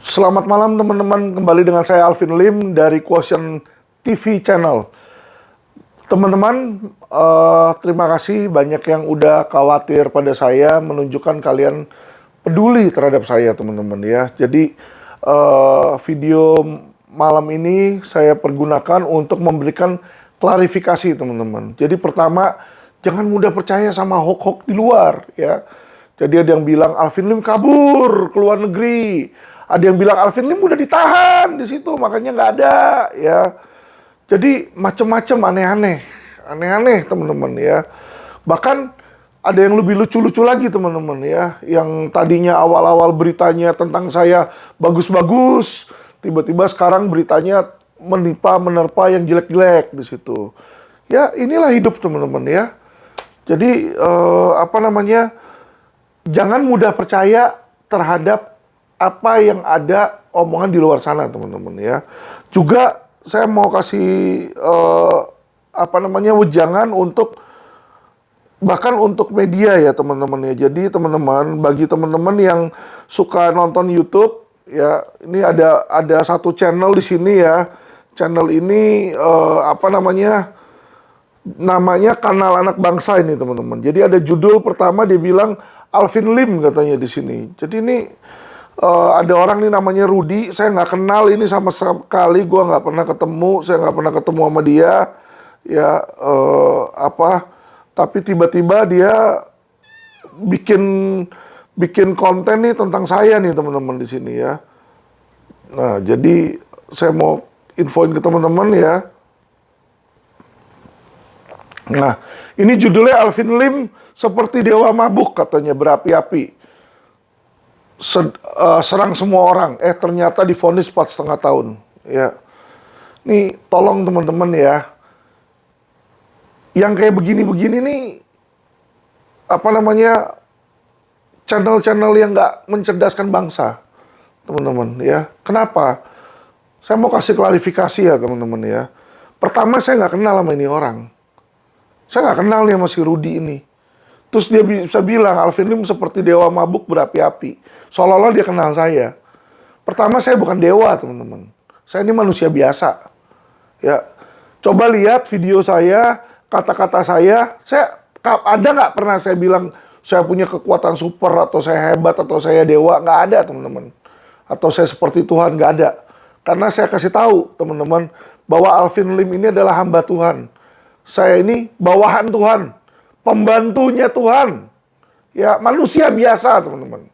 Selamat malam teman-teman, kembali dengan saya Alvin Lim dari Quotient TV Channel. Teman-teman, terima kasih banyak yang udah khawatir pada saya, menunjukkan kalian peduli terhadap saya teman-teman ya. Jadi video malam ini saya pergunakan untuk memberikan klarifikasi teman-teman. Jadi pertama, jangan mudah percaya sama hoax-hoax di luar ya. Jadi ada yang bilang Alvin Lim kabur ke luar negeri. Ada yang bilang Alvin Lim udah ditahan di situ, makanya nggak ada ya. Jadi macem-macem aneh-aneh teman-teman ya. Bahkan ada yang lebih lucu-lucu lagi teman-teman ya. Yang tadinya awal-awal beritanya tentang saya bagus-bagus, tiba-tiba sekarang beritanya menerpa yang jelek-jelek di situ. Ya inilah hidup teman-teman ya. Jadi jangan mudah percaya terhadap apa yang ada omongan di luar sana teman-teman ya. Juga saya mau kasih wejangan untuk bahkan untuk media ya teman-teman ya. Jadi teman-teman, bagi teman-teman yang suka nonton YouTube ya, ini ada satu channel di sini ya. Channel ini namanya Kanal Anak Bangsa ini teman-teman. Jadi ada judul pertama dia bilang Alvin Lim katanya di sini. Jadi ini ada orang nih namanya Rudy, saya nggak kenal ini sama sekali, gue nggak pernah ketemu, saya nggak pernah ketemu sama dia, ya tapi tiba-tiba dia bikin konten nih tentang saya nih teman-teman di sini ya. Nah jadi saya mau infoin ke teman-teman ya. Nah ini judulnya Alvin Lim seperti dewa mabuk katanya berapi-api. Serang semua orang, ternyata divonis 4,5 tahun ya. Nih tolong teman-teman ya, yang kayak begini-begini nih channel-channel yang nggak mencerdaskan bangsa teman-teman ya. Kenapa? Saya mau kasih klarifikasi ya teman-teman ya. Pertama, saya nggak kenal sama ini orang, saya nggak kenal nih sama si Rudy ini. Terus dia bisa bilang Alvin Lim seperti dewa mabuk berapi-api, seolah-olah dia kenal saya. Pertama, saya bukan dewa teman-teman, saya ini manusia biasa ya. Coba lihat video saya, kata-kata saya ada nggak pernah saya bilang saya punya kekuatan super atau saya hebat atau saya dewa? Nggak ada teman-teman. Atau saya seperti Tuhan, nggak ada. Karena saya kasih tahu teman-teman bahwa Alvin Lim ini adalah hamba Tuhan. Saya ini bawahan Tuhan, pembantunya Tuhan. Ya, manusia biasa, teman-teman.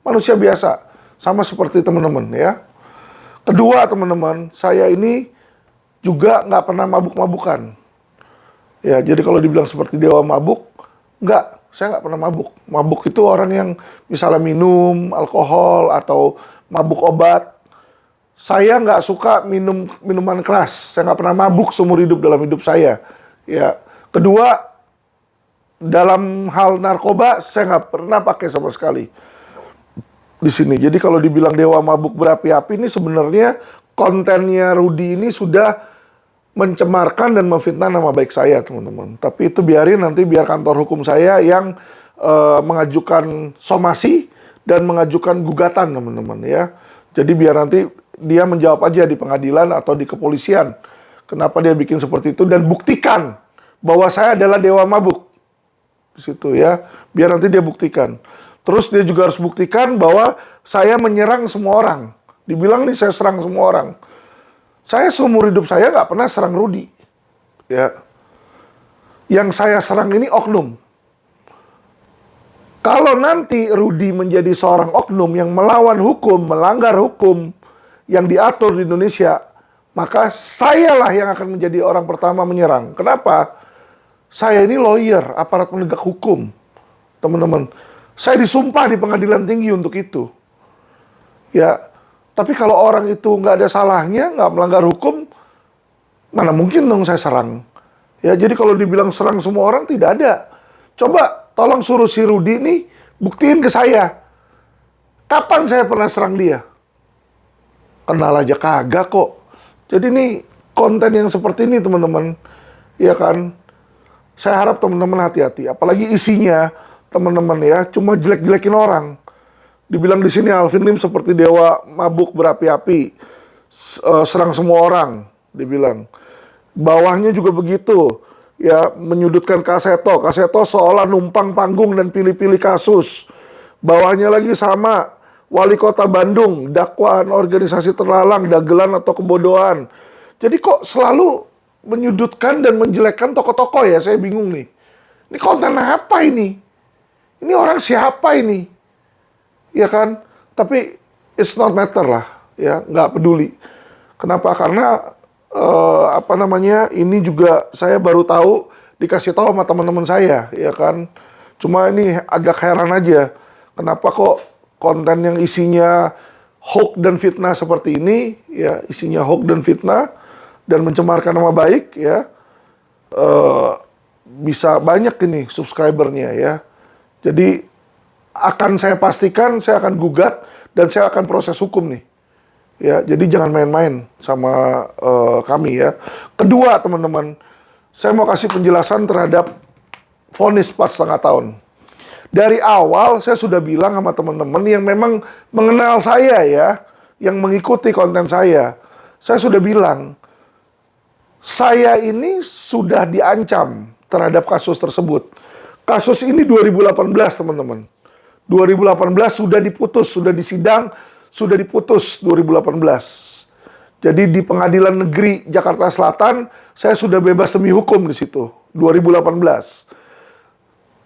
Manusia biasa. Sama seperti teman-teman, ya. Kedua, teman-teman, saya ini juga nggak pernah mabuk-mabukan. Ya, jadi kalau dibilang seperti dewa mabuk, nggak. Saya nggak pernah mabuk. Mabuk itu orang yang misalnya minum alkohol atau mabuk obat. Saya nggak suka minum minuman keras. Saya nggak pernah mabuk seumur hidup dalam hidup saya. Ya, kedua, dalam hal narkoba saya nggak pernah pakai sama sekali di sini. Jadi kalau dibilang dewa mabuk berapi-api ini sebenarnya kontennya Rudy ini sudah mencemarkan dan memfitnah nama baik saya teman-teman. Tapi itu biarin, nanti biar kantor hukum saya yang mengajukan somasi dan mengajukan gugatan teman-teman ya. Jadi biar nanti dia menjawab aja di pengadilan atau di kepolisian kenapa dia bikin seperti itu, dan buktikan bahwa saya adalah dewa mabuk di situ ya, biar nanti dia buktikan. Terus dia juga harus buktikan bahwa saya menyerang semua orang. Dibilang nih saya serang semua orang. Saya seumur hidup saya nggak pernah serang Rudy ya. Yang saya serang ini oknum. Kalau nanti Rudy menjadi seorang oknum yang melawan hukum, melanggar hukum yang diatur di Indonesia, maka sayalah yang akan menjadi orang pertama menyerang. Kenapa? Saya ini lawyer, aparat penegak hukum, teman-teman. Saya disumpah di pengadilan tinggi untuk itu. Ya, tapi kalau orang itu nggak ada salahnya, nggak melanggar hukum, mana mungkin dong saya serang. Ya, jadi kalau dibilang serang semua orang, tidak ada. Coba tolong suruh si Rudy ini buktiin ke saya. Kapan saya pernah serang dia? Kenal aja kagak kok. Jadi ini konten yang seperti ini teman-teman, ya kan? Saya harap teman-teman hati-hati. Apalagi isinya teman-teman ya, cuma jelek-jelekin orang. Dibilang di sini Alvin Lim seperti dewa mabuk berapi-api, serang semua orang, dibilang. Bawahnya juga begitu, ya menyudutkan Kaseto. Kaseto seolah numpang panggung dan pilih-pilih kasus. Bawahnya lagi sama, Wali Kota Bandung, dakwaan organisasi terlarang, dagelan atau kebodohan. Jadi kok selalu menyudutkan dan menjelekkan tokoh-tokoh ya, saya bingung nih. Ini konten apa ini? Ini orang siapa ini? Ya kan, tapi it's not matter lah, ya nggak peduli. Kenapa? Karena ini juga saya baru tahu, dikasih tahu sama teman-teman saya, ya kan. Cuma ini agak heran aja, kenapa kok konten yang isinya hoax dan fitnah seperti ini, ya isinya hoax dan fitnah dan mencemarkan nama baik, ya bisa banyak ini subscribernya, ya. Jadi akan saya pastikan, saya akan gugat dan saya akan proses hukum nih. Ya, jadi jangan main-main sama kami ya. Kedua, teman-teman, saya mau kasih penjelasan terhadap vonis 4,5 tahun. Dari awal saya sudah bilang sama teman-teman yang memang mengenal saya ya, yang mengikuti konten saya sudah bilang, saya ini sudah diancam terhadap kasus tersebut. Kasus ini 2018, teman-teman. 2018 sudah diputus, sudah disidang, sudah diputus 2018. Jadi di Pengadilan Negeri Jakarta Selatan, saya sudah bebas demi hukum di situ, 2018.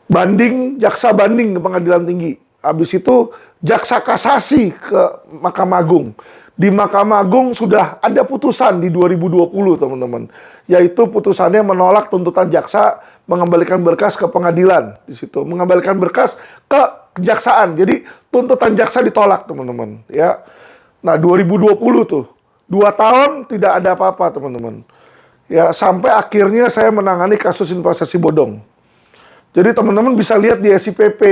Banding, jaksa banding ke Pengadilan Tinggi. Habis itu jaksa kasasi ke Mahkamah Agung. Di Mahkamah Agung sudah ada putusan di 2020, teman-teman. Yaitu putusannya menolak tuntutan jaksa mengembalikan berkas ke pengadilan di situ, mengembalikan berkas ke kejaksaan. Jadi tuntutan jaksa ditolak, teman-teman, ya. Nah, 2020 tuh 2 tahun tidak ada apa-apa, teman-teman. Ya, sampai akhirnya saya menangani kasus investasi bodong. Jadi teman-teman bisa lihat di SIPP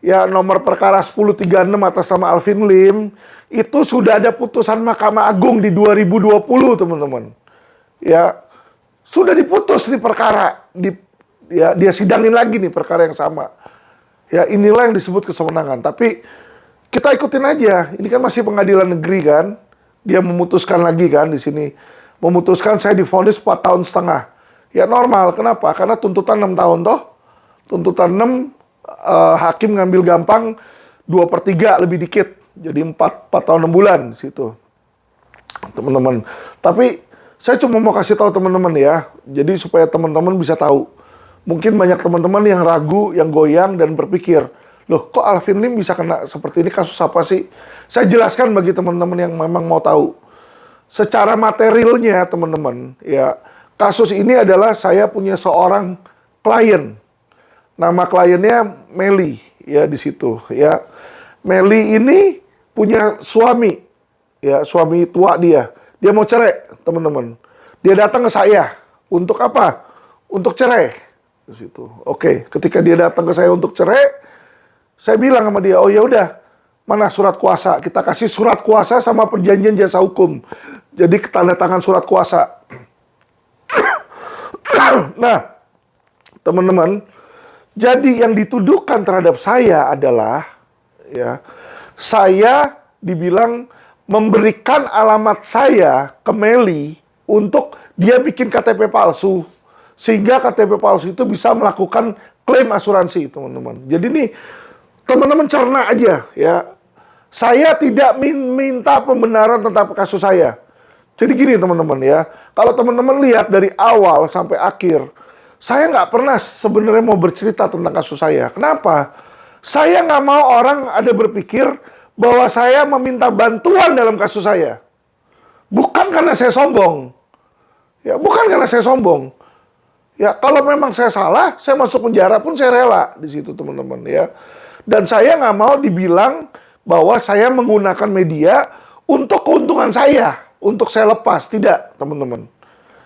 ya, nomor perkara 1036 atas nama Alvin Lim, itu sudah ada putusan Mahkamah Agung di 2020, teman-teman. Ya, sudah diputus nih perkara, dia sidangin lagi nih perkara yang sama. Ya, inilah yang disebut kesewenangan. Tapi kita ikutin aja. Ini kan masih pengadilan negeri kan. Dia memutuskan lagi kan di sini. Memutuskan saya divonis 4,5 tahun. Ya normal. Kenapa? Karena tuntutan 6 tahun toh. Tuntutan 6, hakim ngambil gampang 2/3 lebih dikit. Jadi 4 tahun 6 bulan situ. Teman-teman. Tapi saya cuma mau kasih tahu teman-teman ya. Jadi supaya teman-teman bisa tahu. Mungkin banyak teman-teman yang ragu, yang goyang, dan berpikir, loh kok Alvin Lim bisa kena seperti ini, kasus apa sih? Saya jelaskan bagi teman-teman yang memang mau tahu. Secara materialnya, teman-teman, ya kasus ini adalah saya punya seorang klien. Nama kliennya Meli, ya di situ. Ya, Meli ini punya suami, ya suami tua dia. Dia mau cerai, teman-teman. Dia datang ke saya untuk apa? Untuk cerai. Di situ. Oke, ketika dia datang ke saya untuk cerai, saya bilang sama dia, oh ya udah, mana surat kuasa? Kita kasih surat kuasa sama perjanjian jasa hukum. Jadi tanda tangan surat kuasa. Nah, teman-teman, jadi yang dituduhkan terhadap saya adalah, ya, saya dibilang memberikan alamat saya ke Meli untuk dia bikin KTP palsu. Sehingga KTP palsu itu bisa melakukan klaim asuransi, teman-teman. Jadi nih, teman-teman cerna aja, ya. Saya tidak minta pembenaran tentang kasus saya. Jadi gini, teman-teman, ya. Kalau teman-teman lihat dari awal sampai akhir, saya nggak pernah sebenarnya mau bercerita tentang kasus saya. Kenapa? Saya nggak mau orang ada berpikir bahwa saya meminta bantuan dalam kasus saya. Bukan karena saya sombong. Ya, bukan karena saya sombong. Ya, kalau memang saya salah, saya masuk penjara pun saya rela di situ, teman-teman, ya. Dan saya nggak mau dibilang bahwa saya menggunakan media untuk keuntungan saya, untuk saya lepas. Tidak, teman-teman.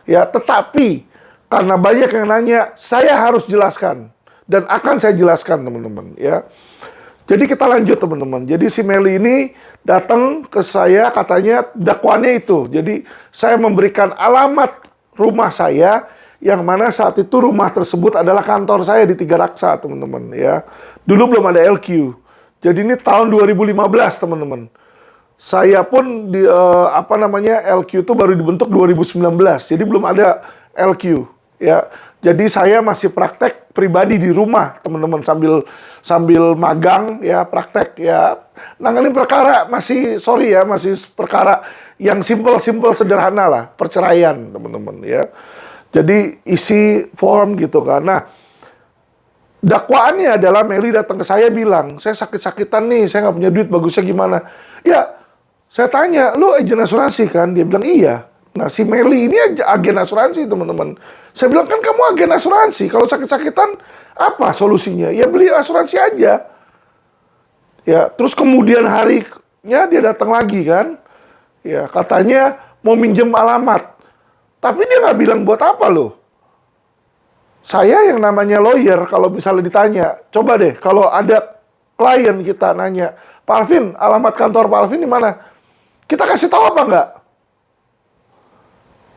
Ya, tetapi karena banyak yang nanya, saya harus jelaskan dan akan saya jelaskan, teman-teman, ya. Jadi kita lanjut, teman-teman. Jadi si Meli ini datang ke saya, katanya dakwaannya itu. Jadi saya memberikan alamat rumah saya, yang mana saat itu rumah tersebut adalah kantor saya di Tiga Raksa, teman-teman, ya. Dulu belum ada LQ. Jadi ini tahun 2015, teman-teman. Saya pun di LQ itu baru dibentuk 2019. Jadi belum ada LQ, ya. Jadi saya masih praktek pribadi di rumah, teman-teman, sambil magang, ya, praktek, ya. Nanganin perkara masih perkara yang simpel-simpel sederhana lah, perceraian, teman-teman, ya. Jadi isi form gitu kan. Nah, dakwaannya adalah Meli datang ke saya bilang, saya sakit-sakitan nih, saya nggak punya duit, bagusnya gimana? Ya, saya tanya, lu agen asuransi kan? Dia bilang iya. Nah, si Meli ini agen asuransi, teman-teman. Saya bilang, kan kamu agen asuransi. Kalau sakit-sakitan, apa solusinya? Ya beli asuransi aja. Ya, terus kemudian harinya dia datang lagi kan. Ya, katanya mau minjem alamat. Tapi dia nggak bilang buat apa loh. Saya yang namanya lawyer, kalau misalnya ditanya, coba deh, kalau ada klien kita nanya, Pak Alvin, alamat kantor Pak Alvin di mana? Kita kasih tahu apa enggak?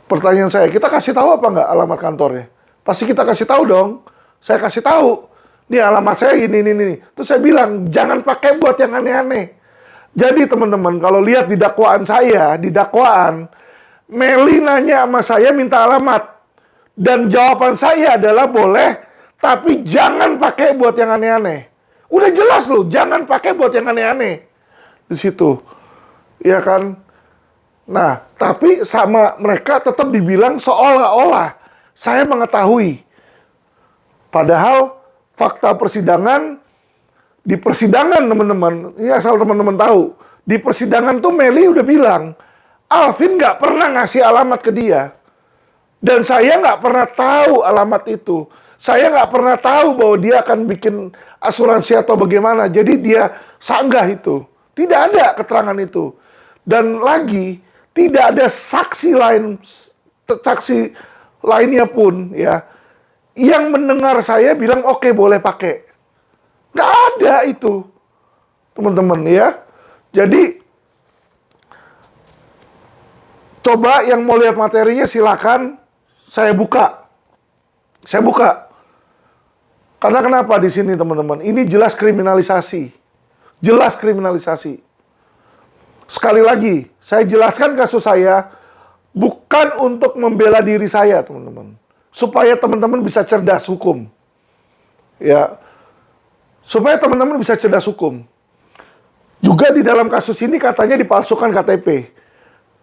Pertanyaan saya, kita kasih tahu apa enggak alamat kantornya? Pasti kita kasih tahu dong. Saya kasih tahu, nih alamat saya ini. Terus saya bilang, jangan pakai buat yang aneh-aneh. Jadi teman-teman, kalau lihat di dakwaan saya, Meli nanya sama saya minta alamat. Dan jawaban saya adalah boleh, tapi jangan pakai buat yang aneh-aneh. Udah jelas loh, jangan pakai buat yang aneh-aneh. Di situ. Ya kan? Nah, tapi sama mereka tetap dibilang seolah-olah saya mengetahui. Padahal fakta persidangan, di persidangan teman-teman, ini asal teman-teman tahu, di persidangan tuh Meli udah bilang, Alvin nggak pernah ngasih alamat ke dia. Dan saya nggak pernah tahu alamat itu. Saya nggak pernah tahu bahwa dia akan bikin asuransi atau bagaimana. Jadi dia sanggah itu. Tidak ada keterangan itu. Dan lagi, tidak ada saksi lainnya pun ya yang mendengar saya bilang oke, boleh pakai. Nggak ada itu, teman-teman ya. Jadi coba yang mau lihat materinya silakan saya buka. Karena kenapa di sini teman-teman? Ini jelas kriminalisasi. Jelas kriminalisasi. Sekali lagi, saya jelaskan kasus saya bukan untuk membela diri saya, teman-teman. Supaya teman-teman bisa cerdas hukum. Ya. Supaya teman-teman bisa cerdas hukum. Juga di dalam kasus ini katanya dipalsukan KTP.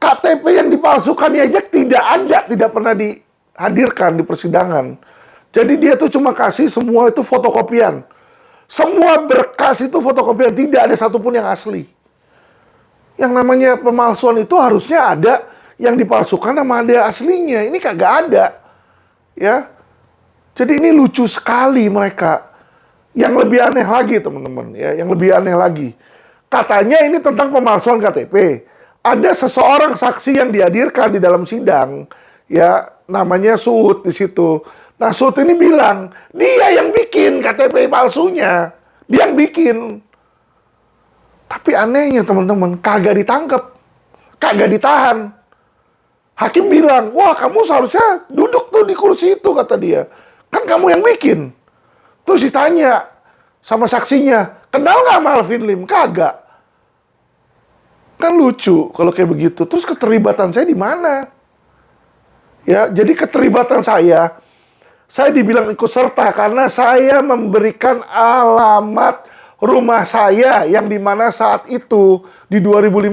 KTP yang dipalsukannya aja tidak ada, tidak pernah dihadirkan di persidangan. Jadi dia tuh cuma kasih semua itu fotokopian. Semua berkas itu fotokopian, tidak ada satupun yang asli. Yang namanya pemalsuan itu harusnya ada yang dipalsukan sama ada aslinya. Ini kagak ada. Ya. Jadi ini lucu sekali mereka. Yang lebih aneh lagi, teman-teman, ya, yang lebih aneh lagi. Katanya ini tentang pemalsuan KTP. Ada seseorang saksi yang dihadirkan di dalam sidang, ya, namanya Suud di situ. Nah, Suud ini bilang, dia yang bikin KTP palsunya. Dia yang bikin. Tapi anehnya teman-teman, kagak ditangkap, kagak ditahan. Hakim bilang, wah kamu seharusnya duduk tuh di kursi itu, kata dia. Kan kamu yang bikin. Terus ditanya sama saksinya, kenal nggak sama Alvin Lim? Kagak. Kan lucu kalau kayak begitu. Terus keterlibatan saya di mana? Ya, jadi keterlibatan saya dibilang ikut serta karena saya memberikan alamat rumah saya yang dimana saat itu di 2015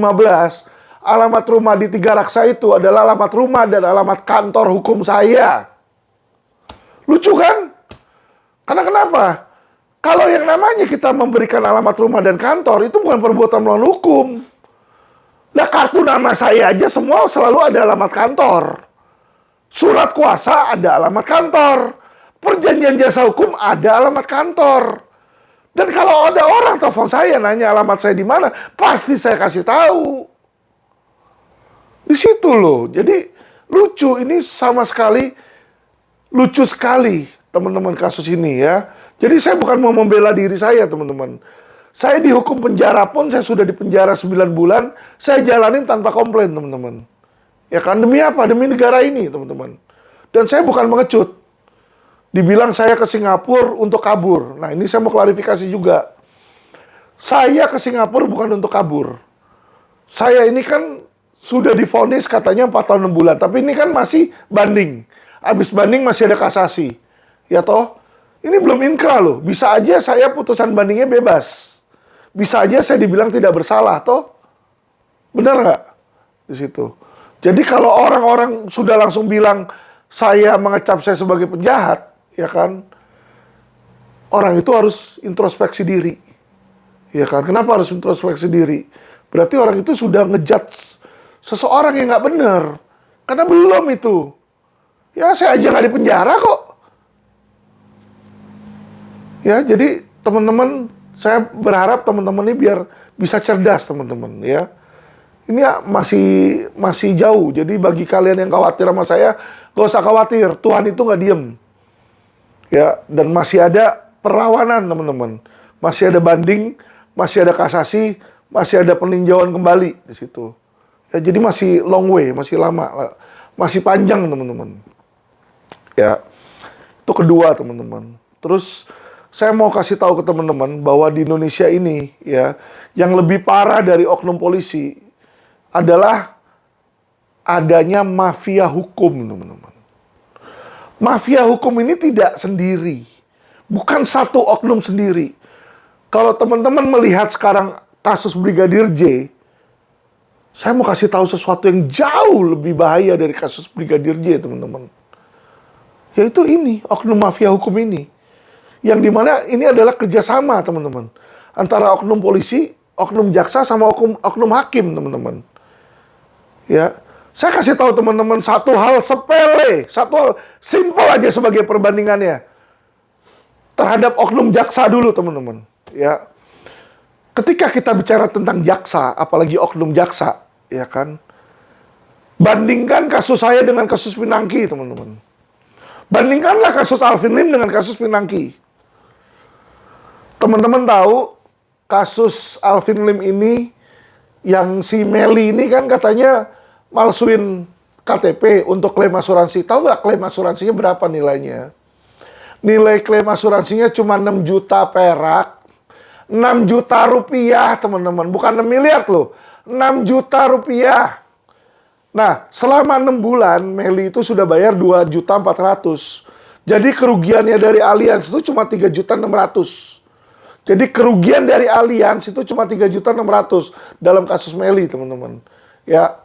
alamat rumah di Tiga Raksa itu adalah alamat rumah dan alamat kantor hukum saya. Lucu kan? Karena kenapa? Kalau yang namanya kita memberikan alamat rumah dan kantor itu bukan perbuatan melawan hukum. Lah kartu nama saya aja semua selalu ada alamat kantor. Surat kuasa ada alamat kantor. Perjanjian jasa hukum ada alamat kantor. Dan kalau ada orang telepon saya nanya alamat saya di mana, pasti saya kasih tahu. Di situ loh. Jadi lucu, ini sama sekali lucu sekali teman-teman kasus ini ya. Jadi saya bukan mau membela diri saya, teman-teman. Saya dihukum penjara pun saya sudah dipenjara 9 bulan, saya jalanin tanpa komplain, teman-teman. Ya kan, demi apa? Demi negara ini, teman-teman. Dan saya bukan mengecut. Dibilang saya ke Singapura untuk kabur. Nah, ini saya mau klarifikasi juga. Saya ke Singapura bukan untuk kabur. Saya ini kan sudah divonis katanya 4 tahun 6 bulan. Tapi ini kan masih banding. Habis banding masih ada kasasi. Ya toh? Ini belum inkrah loh. Bisa aja saya putusan bandingnya bebas. Bisa aja saya dibilang tidak bersalah toh. Benar nggak? Di situ. Jadi kalau orang-orang sudah langsung bilang saya mengecap saya sebagai penjahat, ya kan? Orang itu harus introspeksi diri. Ya kan? Kenapa harus introspeksi diri? Berarti orang itu sudah ngejudge seseorang yang nggak benar. Karena belum itu. Ya saya aja nggak di penjara kok. Ya jadi teman-teman, saya berharap teman-teman ini biar bisa cerdas teman-teman ya. Ini ya masih jauh. Jadi bagi kalian yang khawatir sama saya, gak usah khawatir. Tuhan itu nggak diem. Ya, dan masih ada perlawanan teman-teman. Masih ada banding, masih ada kasasi, masih ada peninjauan kembali di situ. Ya, jadi masih long way, masih lama, masih panjang teman-teman. Ya, itu kedua teman-teman. Terus saya mau kasih tahu ke teman-teman bahwa di Indonesia ini ya, yang lebih parah dari oknum polisi adalah adanya mafia hukum, teman-teman. Mafia hukum ini tidak sendiri. Bukan satu oknum sendiri. Kalau teman-teman melihat sekarang kasus Brigadir J, saya mau kasih tahu sesuatu yang jauh lebih bahaya dari kasus Brigadir J, teman-teman. Yaitu ini, oknum mafia hukum ini. Yang dimana ini adalah kerjasama, teman-teman. Antara oknum polisi, oknum jaksa, sama oknum hakim, teman-teman. Ya, saya kasih tahu teman-teman satu hal sepele, satu hal simpel aja sebagai perbandingannya terhadap oknum jaksa dulu teman-teman. Ya, ketika kita bicara tentang jaksa, apalagi oknum jaksa, ya kan, bandingkan kasus saya dengan kasus Pinangki teman-teman. Bandingkanlah kasus Alvin Lim dengan kasus Pinangki. Teman-teman tahu kasus Alvin Lim ini yang si Meli ini kan katanya malsuin KTP untuk klaim asuransi. Tahu nggak klaim asuransinya berapa nilainya? Nilai klaim asuransinya cuma 6 juta perak. 6 juta rupiah, teman-teman. Bukan 6 miliar loh. 6 juta rupiah. Nah, selama 6 bulan, Meli itu sudah bayar 2 juta 400. Jadi kerugiannya dari Allianz itu cuma 3 juta 600. Jadi kerugian dari Allianz itu cuma 3 juta 600 dalam kasus Meli, teman-teman. Ya,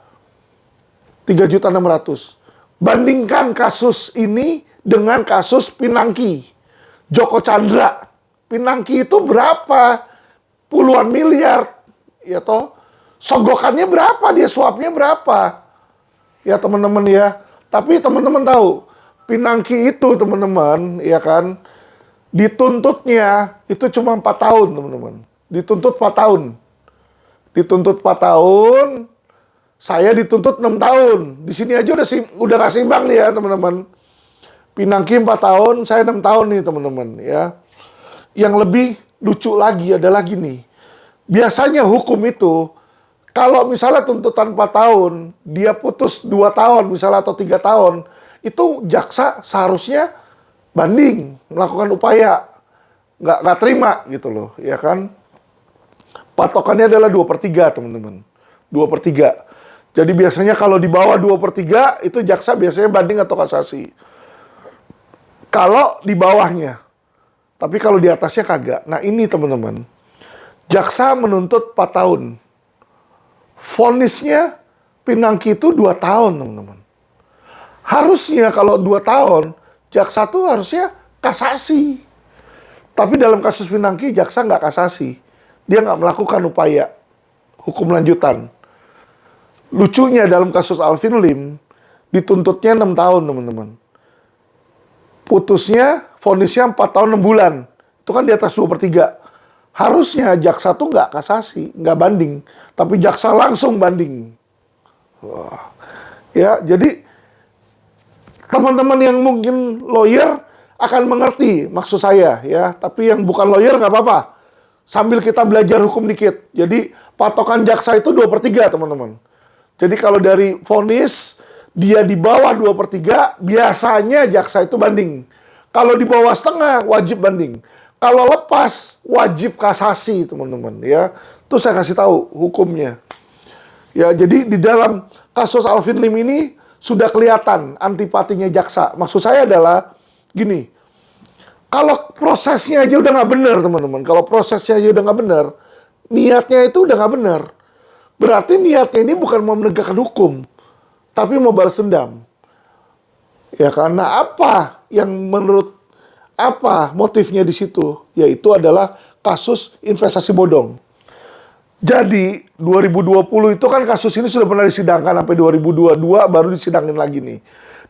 3 juta 600. Bandingkan kasus ini dengan kasus Pinangki. Joko Chandra. Pinangki itu berapa? Puluhan miliar. Ya toh? Sogokannya berapa? Dia suapnya berapa? Ya teman-teman ya. Tapi teman-teman tahu, Pinangki itu teman-teman, ya kan, dituntutnya itu cuma 4 tahun teman-teman. Dituntut 4 tahun. Dituntut 4 tahun. Saya dituntut 6 tahun. Di sini aja udah gak seimbang nih ya, teman-teman. Pinangki 4 tahun, saya 6 tahun nih, teman-teman, ya. Yang lebih lucu lagi adalah gini. Biasanya hukum itu, kalau misalnya tuntutan 4 tahun, dia putus 2 tahun misalnya atau 3 tahun, itu jaksa seharusnya banding, melakukan upaya. Nggak terima gitu loh, ya kan. Patokannya adalah 2/3, teman-teman. 2/3. Jadi biasanya kalau di bawah 2/3 itu jaksa biasanya banding atau kasasi. Kalau di bawahnya. Tapi kalau di atasnya kagak. Nah ini teman-teman. Jaksa menuntut 4 tahun. Vonisnya Pinangki itu 2 tahun teman-teman. Harusnya kalau 2 tahun, jaksa tuh harusnya kasasi. Tapi dalam kasus Pinangki, jaksa nggak kasasi. Dia nggak melakukan upaya hukum lanjutan. Lucunya dalam kasus Alvin Lim, dituntutnya 6 tahun, teman-teman. Putusnya, vonisnya 4 tahun 6 bulan. Itu kan di atas 2/3. Harusnya jaksa tuh nggak kasasi, nggak banding. Tapi jaksa langsung banding. Wah. Ya, jadi teman-teman yang mungkin lawyer akan mengerti maksud saya, ya. Tapi yang bukan lawyer nggak apa-apa. Sambil kita belajar hukum dikit. Jadi patokan jaksa itu 2/3, teman-teman. Jadi kalau dari vonis dia di bawah 2/3, biasanya jaksa itu banding. Kalau di bawah setengah, wajib banding. Kalau lepas, wajib kasasi, teman-teman. Ya, itu saya kasih tahu hukumnya. Ya, jadi di dalam kasus Alvin Lim ini sudah kelihatan antipatinya jaksa. Maksud saya adalah gini, kalau prosesnya aja udah nggak benar, teman-teman. Kalau prosesnya aja udah nggak benar, niatnya itu udah nggak benar. Berarti niatnya ini bukan mau menegakkan hukum, tapi mau balas dendam. Ya, karena apa yang menurut motifnya di situ? Yaitu adalah kasus investasi bodong. Jadi 2020 itu kan kasus ini sudah pernah disidangkan sampai 2022 baru disidangin lagi nih.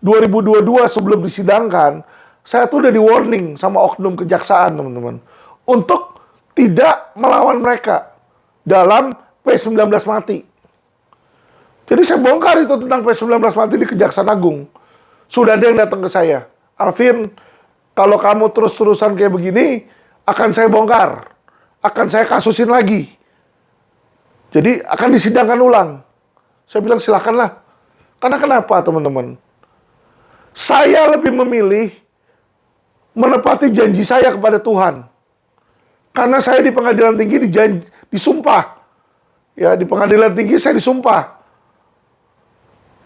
2022 sebelum disidangkan, saya tuh udah di warning sama oknum kejaksaan, teman-teman, untuk tidak melawan mereka dalam P19 mati. Jadi saya bongkar itu tentang P19 mati di Kejaksaan Agung. Sudah ada yang datang ke saya, Alvin, kalau kamu terus-terusan kayak begini, akan saya bongkar, akan saya kasusin lagi. Jadi akan disidangkan ulang. Saya bilang silakanlah. Karena kenapa, teman-teman? Saya lebih memilih menepati janji saya kepada Tuhan. Karena saya di pengadilan tinggi disumpah. Ya, di pengadilan tinggi saya disumpah.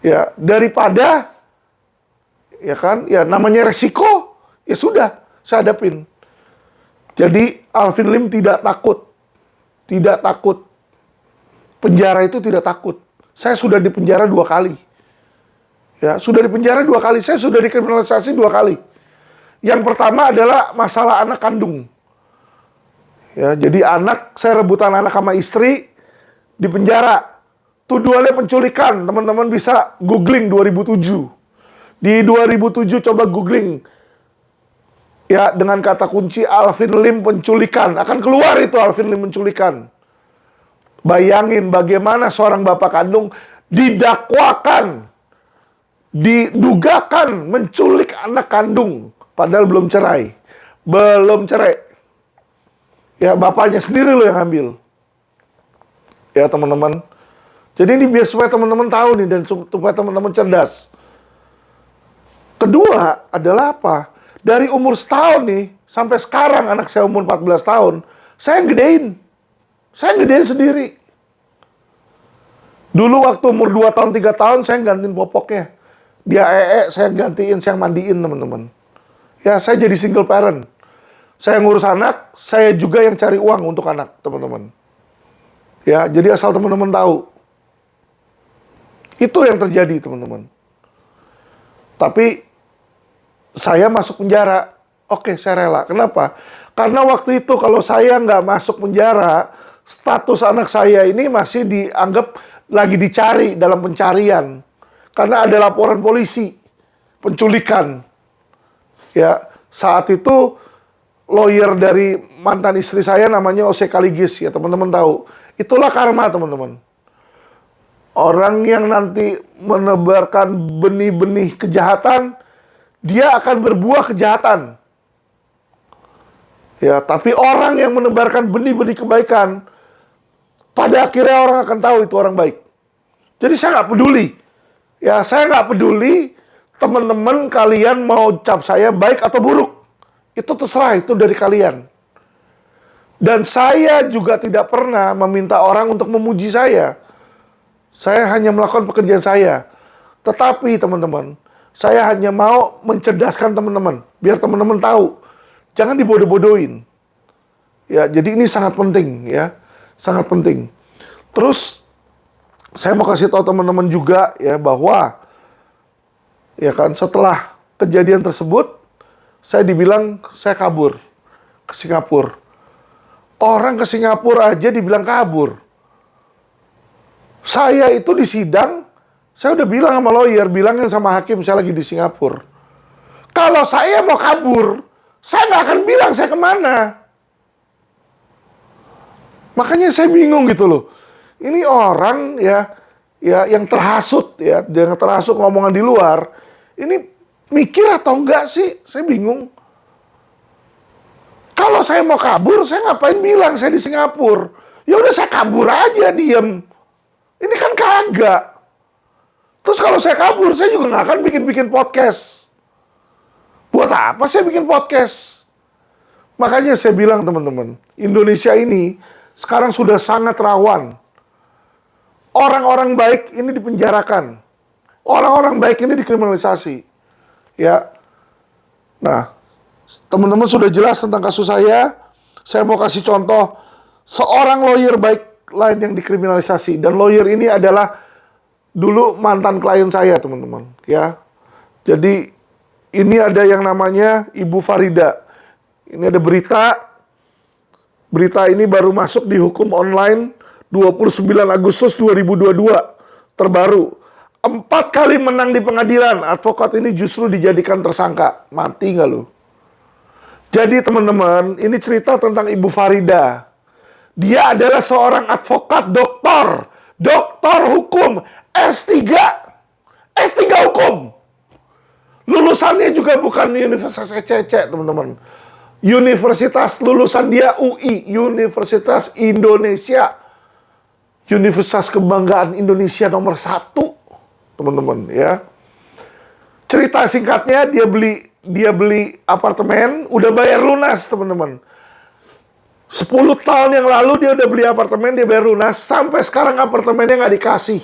Ya, daripada ya kan, ya namanya resiko, ya sudah, saya hadapin. Jadi Alvin Lim tidak takut. Tidak takut. Penjara itu tidak takut. Saya sudah dipenjara 2 kali. Ya, sudah dipenjara 2 kali. Saya sudah dikriminalisasi 2 kali. Yang pertama adalah masalah anak kandung. Ya, jadi saya rebutan anak sama istri, di penjara. Tuduhannya penculikan. Teman-teman bisa googling 2007. Di 2007 coba googling. Ya, dengan kata kunci Alvin Lim penculikan. Akan keluar itu Alvin Lim penculikan. Bayangin bagaimana seorang bapak kandung didakwakan, didugakan menculik anak kandung, padahal belum cerai. Belum cerai. Ya, bapaknya sendiri loh yang ambil. Ya, teman-teman. Jadi ini biar supaya teman-teman tahu nih, dan supaya teman-teman cerdas. Kedua adalah apa? Dari umur setahun nih, sampai sekarang anak saya umur 14 tahun, saya gedein. Saya gedein sendiri. Dulu waktu umur 2 tahun, 3 tahun, saya gantiin popoknya. Dia saya gantiin, saya mandiin, teman-teman. Ya, saya jadi single parent. Saya ngurus anak, saya juga yang cari uang untuk anak, teman-teman. Ya, jadi asal teman-teman tahu. Itu yang terjadi, teman-teman. Tapi, saya masuk penjara. Oke, saya rela. Kenapa? Karena waktu itu kalau saya nggak masuk penjara, status anak saya ini masih dianggap lagi dicari dalam pencarian. Karena ada laporan polisi, penculikan. Ya, saat itu lawyer dari mantan istri saya namanya Ose Kaligis, ya teman-teman tahu. Itulah karma, teman-teman. Orang yang nanti menebarkan benih-benih kejahatan, dia akan berbuah kejahatan. Ya, tapi orang yang menebarkan benih-benih kebaikan, pada akhirnya orang akan tahu itu orang baik. Jadi saya nggak peduli. Ya, saya nggak peduli teman-teman kalian mau cap saya baik atau buruk. Itu terserah, itu dari kalian. Dan saya juga tidak pernah meminta orang untuk memuji saya. Saya hanya melakukan pekerjaan saya. Tetapi teman-teman, saya hanya mau mencerdaskan teman-teman. Biar teman-teman tahu. Jangan dibodoh-bodohin. Ya, jadi ini sangat penting, ya. Sangat penting. Terus saya mau kasih tahu teman-teman juga ya bahwa ya kan setelah kejadian tersebut saya dibilang saya kabur ke Singapura. Orang ke Singapura aja dibilang kabur. Saya itu di sidang, saya udah bilang sama lawyer, bilangin sama hakim saya lagi di Singapura. Kalau saya mau kabur, saya nggak akan bilang saya kemana. Makanya saya bingung gitu loh. Ini orang ya yang terhasut ya, yang terhasut ngomongan di luar. Ini mikir atau enggak sih? Saya bingung. Kalau saya mau kabur, saya ngapain bilang saya di Singapura? Ya udah saya kabur aja, diem. Ini kan kagak. Terus kalau saya kabur, saya juga nggak akan bikin podcast. Buat apa saya bikin podcast? Makanya saya bilang teman-teman, Indonesia ini sekarang sudah sangat rawan. Orang-orang baik ini dipenjarakan. Orang-orang baik ini dikriminalisasi. Ya. Nah, teman-teman sudah jelas tentang kasus saya. Saya mau kasih contoh seorang lawyer baik lain yang dikriminalisasi, dan lawyer ini adalah dulu mantan klien saya, teman-teman. Ya. Jadi ini ada yang namanya Ibu Farida. Ini ada berita. Berita ini baru masuk di Hukum Online 29 Agustus 2022. Terbaru. 4 kali menang di pengadilan. Advokat ini justru dijadikan tersangka. Mati nggak lu? Jadi teman-teman, ini cerita tentang Ibu Farida. Dia adalah seorang advokat doktor. Doktor hukum. S3. S3 hukum. Lulusannya juga bukan Universitas ECC, teman-teman. Universitas lulusan dia UI, Universitas Indonesia. Universitas Kebanggaan Indonesia nomor 1, teman-teman, ya. Cerita singkatnya, dia beli apartemen, udah bayar lunas, teman-teman. 10 tahun yang lalu dia udah beli apartemen, dia bayar lunas, sampai sekarang apartemennya nggak dikasih,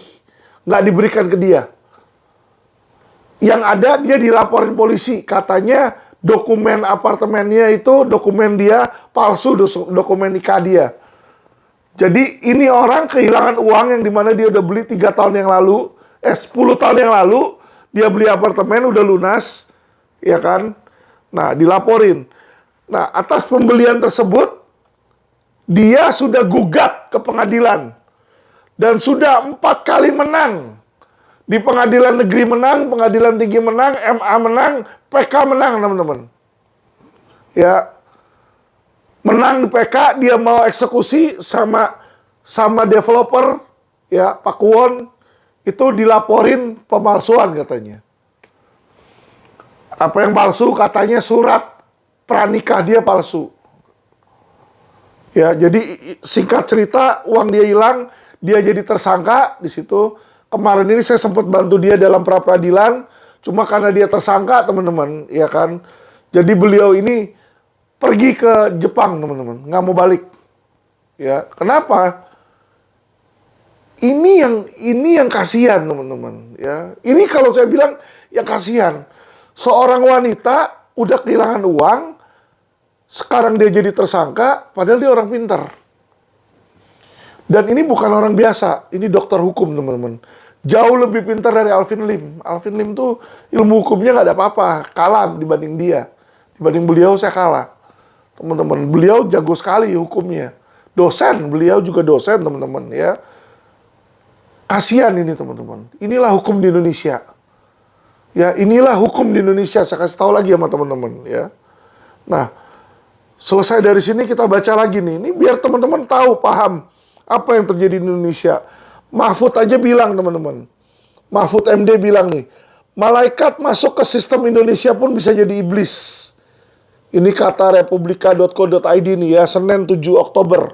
nggak diberikan ke dia. Yang ada dia dilaporin polisi, katanya dokumen apartemennya itu dokumen dia palsu, dokumen nikah dia. Jadi ini orang kehilangan uang yang dimana dia udah beli 3 tahun yang lalu, 10 tahun yang lalu, dia beli apartemen udah lunas, ya kan? Nah, dilaporin. Nah, atas pembelian tersebut, dia sudah gugat ke pengadilan. Dan sudah 4 kali menang. Di pengadilan negeri menang, pengadilan tinggi menang, MA menang, PK menang, teman-teman. Ya, menang di PK, dia mau eksekusi sama developer, ya, Pak Kuwon, itu dilaporin pemalsuan katanya. Apa yang palsu? Katanya surat pranikah dia palsu. Ya, jadi singkat cerita, uang dia hilang, dia jadi tersangka di situ. Kemarin ini saya sempat bantu dia dalam pra-peradilan, cuma karena dia tersangka, teman-teman, ya kan. Jadi beliau ini pergi ke Jepang, teman-teman, nggak mau balik. Ya, kenapa? Ini yang kasihan, teman-teman. Ya, ini kalau saya bilang yang kasihan. Seorang wanita udah kehilangan uang, sekarang dia jadi tersangka, padahal dia orang pintar. Dan ini bukan orang biasa, ini dokter hukum, teman-teman. Jauh lebih pintar dari Alvin Lim. Alvin Lim tuh ilmu hukumnya nggak ada apa-apa, kalah dibanding dia. Dibanding beliau saya kalah. Teman-teman, beliau jago sekali hukumnya. Dosen, beliau juga dosen, teman-teman, ya. Kasihan ini, teman-teman. Inilah hukum di Indonesia. Ya, inilah hukum di Indonesia. Saya kasih tahu lagi sama teman-teman, ya. Nah, selesai dari sini kita baca lagi nih. Ini biar teman-teman tahu, paham apa yang terjadi di Indonesia. Mahfud aja bilang, teman-teman. Mahfud MD bilang nih, malaikat masuk ke sistem Indonesia pun bisa jadi iblis. Ini kata republika.co.id nih ya, Senin 7 Oktober.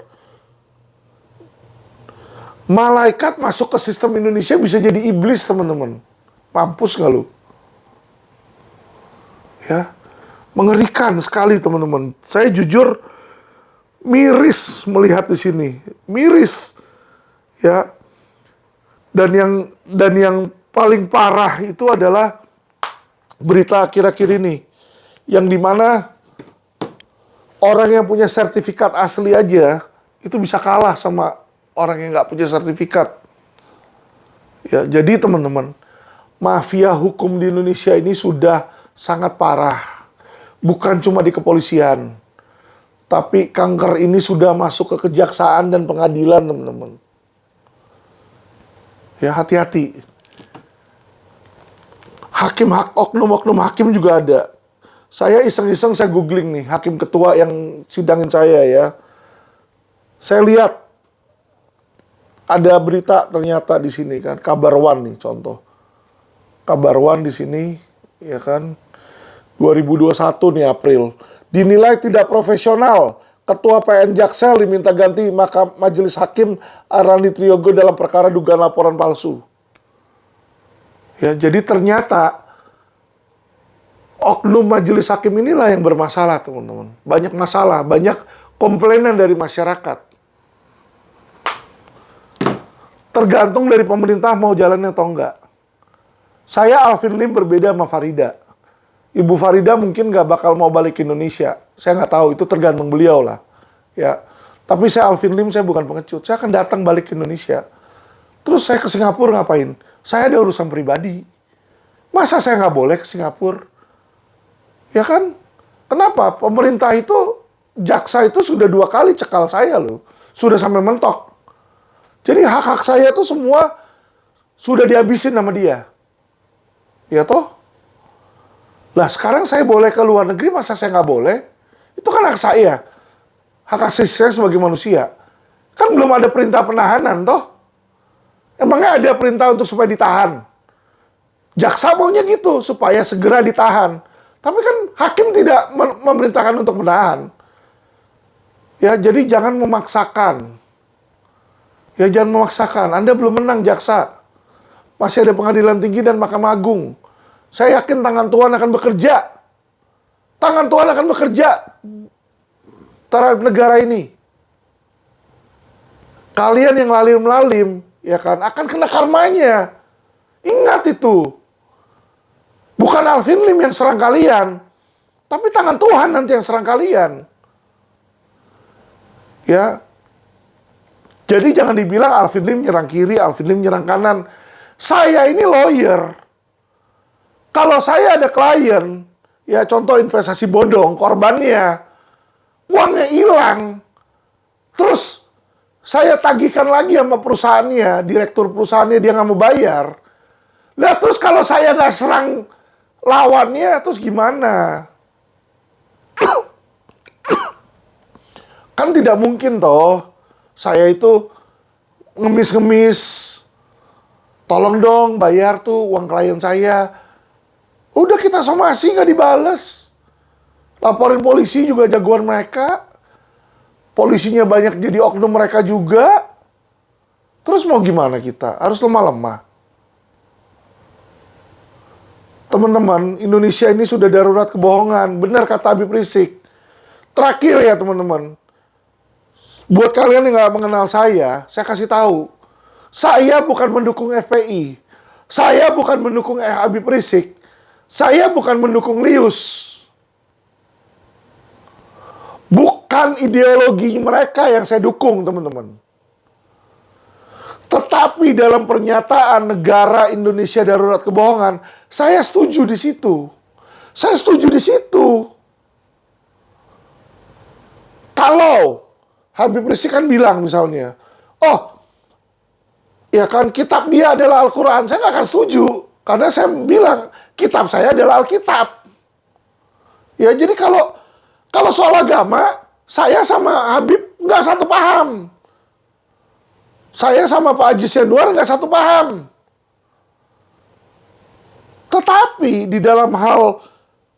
Malaikat masuk ke sistem Indonesia bisa jadi iblis, teman-teman. Mampus nggak lu? Ya, mengerikan sekali, teman-teman. Saya jujur miris melihat di sini, miris, ya. Dan yang paling parah itu adalah berita akhir-akhir ini, yang dimana orang yang punya sertifikat asli aja itu bisa kalah sama orang yang nggak punya sertifikat. Ya, jadi teman-teman, mafia hukum di Indonesia ini sudah sangat parah. Bukan cuma di kepolisian, tapi kanker ini sudah masuk ke kejaksaan dan pengadilan, teman-teman. Ya, hati-hati. Oknum-oknum hakim juga ada. Saya iseng-iseng saya googling nih, hakim ketua yang sidangin saya ya. Saya lihat ada berita ternyata di sini kan, Kabar One nih contoh. Kabar One di sini, ya kan, 2021 nih April. Dinilai tidak profesional. Ketua PN Jaksel diminta ganti Majelis Hakim Arandi Triyogo dalam perkara dugaan laporan palsu. Ya, jadi ternyata oknum majelis hakim inilah yang bermasalah, teman-teman. Banyak masalah, banyak komplainan dari masyarakat. Tergantung dari pemerintah mau jalannya atau enggak. Saya Alvin Lim berbeda sama Farida. Ibu Farida mungkin nggak bakal mau balik ke Indonesia. Saya nggak tahu, itu tergantung beliau lah. Ya, tapi saya Alvin Lim, saya bukan pengecut. Saya akan datang balik ke Indonesia. Terus saya ke Singapura ngapain? Saya ada urusan pribadi. Masa saya nggak boleh ke Singapura? Ya kan? Kenapa? Pemerintah itu, jaksa itu sudah 2 kali cekal saya loh. Sudah sampai mentok. Jadi hak-hak saya itu semua sudah dihabisin sama dia. Ya toh? Lah sekarang saya boleh ke luar negeri, masa saya nggak boleh? Itu kan hak saya. Hak asasi saya sebagai manusia. Kan belum ada perintah penahanan toh? Emangnya ada perintah untuk supaya ditahan? Jaksa maunya gitu, supaya segera ditahan. Tapi kan hakim tidak memerintahkan untuk menahan. Ya, jadi jangan memaksakan. Ya, jangan memaksakan. Anda belum menang, jaksa. Masih ada pengadilan tinggi dan Mahkamah Agung. Saya yakin tangan Tuhan akan bekerja. Tangan Tuhan akan bekerja terhadap negara ini. Kalian yang lalim-lalim, ya kan, akan kena karmanya. Ingat itu. Bukan Alvin Lim yang serang kalian, tapi tangan Tuhan nanti yang serang kalian. Ya. Jadi jangan dibilang Alvin Lim nyerang kiri, Alvin Lim nyerang kanan. Saya ini lawyer. Kalau saya ada klien, ya contoh investasi bodong, korbannya, uangnya hilang. Terus saya tagihkan lagi sama perusahaannya, direktur perusahaannya dia nggak mau bayar. Nah terus kalau saya nggak serang lawannya, terus gimana? Kan tidak mungkin toh, saya itu ngemis-ngemis, tolong dong bayar tuh uang klien saya. Udah kita somasi nggak dibales. Laporin polisi juga jagoan mereka. Polisinya banyak jadi oknum mereka juga. Terus mau gimana kita? Harus lemah-lemah. Teman-teman, Indonesia ini sudah darurat kebohongan. Benar kata Habib Rizik. Terakhir ya teman-teman. Buat kalian yang nggak mengenal saya kasih tahu. Saya bukan mendukung FPI. Saya bukan mendukung Habib Rizik. Saya bukan mendukung Lius. Bukan ideologi mereka yang saya dukung, teman-teman. Tetapi dalam pernyataan negara Indonesia darurat kebohongan, saya setuju di situ. Saya setuju di situ. Kalau Habib Rizik kan bilang misalnya, oh, ya kan kitab dia adalah Al-Quran, saya nggak akan setuju. Karena saya bilang, kitab saya adalah Alkitab. Ya, jadi kalau soal agama, saya sama Habib nggak satu paham. Saya sama Pak Haji Senduar nggak satu paham. Tetapi di dalam hal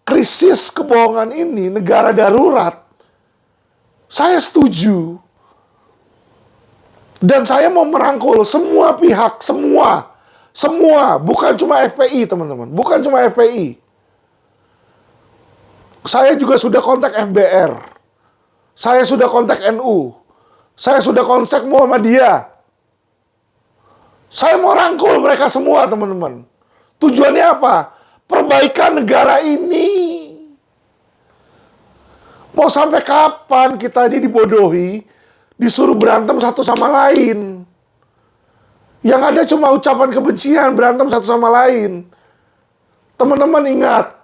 krisis kebohongan ini, negara darurat, saya setuju. Dan saya mau merangkul semua pihak, semua, bukan cuma FPI, teman-teman, bukan cuma FPI. Saya juga sudah kontak FBR. Saya sudah kontak NU. Saya sudah kontak Muhammadiyah. Saya mau rangkul mereka semua, teman-teman. Tujuannya apa? Perbaikan negara ini. Mau sampai kapan kita ini dibodohi, disuruh berantem satu sama lain? Yang ada cuma ucapan kebencian, berantem satu sama lain. Teman-teman ingat,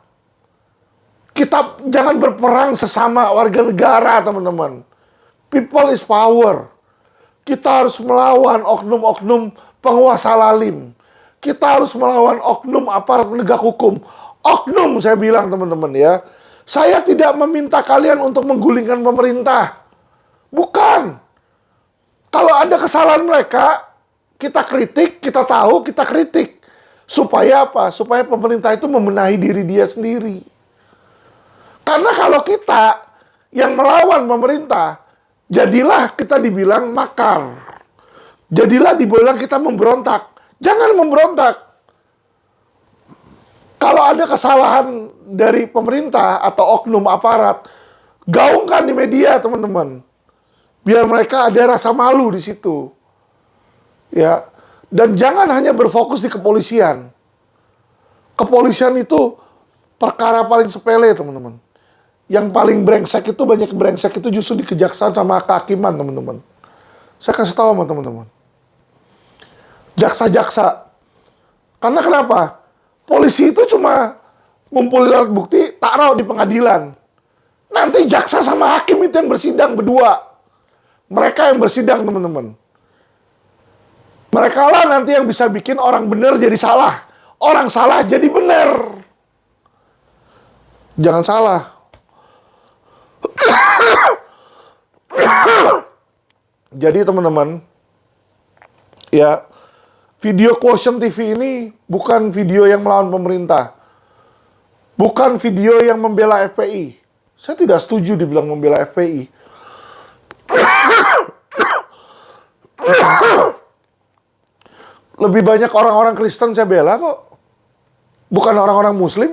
kita jangan berperang sesama warga negara, teman-teman. People is power. Kita harus melawan oknum-oknum penguasa lalim. Kita harus melawan oknum aparat penegak hukum. Oknum, saya bilang teman-teman ya. Saya tidak meminta kalian untuk menggulingkan pemerintah. Bukan. Kalau ada kesalahan mereka, kita kritik, kita tahu, kita kritik. Supaya apa? Supaya pemerintah itu membenahi diri dia sendiri. Karena kalau kita yang melawan pemerintah, jadilah kita dibilang makar. Jadilah dibilang kita memberontak. Jangan memberontak. Kalau ada kesalahan dari pemerintah atau oknum aparat, gaungkan di media, teman-teman. Biar mereka ada rasa malu di situ. Ya. Dan jangan hanya berfokus di kepolisian. Kepolisian itu perkara paling sepele, teman-teman. Yang paling brengsek itu, banyak brengsek itu justru di kejaksaan sama kehakiman, teman-teman. Saya kasih tahu sama teman-teman. Jaksa-jaksa. Karena kenapa? Polisi itu cuma ngumpulin alat bukti, taruh di pengadilan. Nanti jaksa sama hakim itu yang bersidang berdua. Mereka yang bersidang, teman-teman. Mereka lah nanti yang bisa bikin orang benar jadi salah. Orang salah jadi benar. Jangan salah. Jadi teman-teman, ya, video Quotient TV ini bukan video yang melawan pemerintah. Bukan video yang membela FPI. Saya tidak setuju dibilang membela FPI. Lebih banyak orang-orang Kristen saya bela kok. Bukan orang-orang Muslim.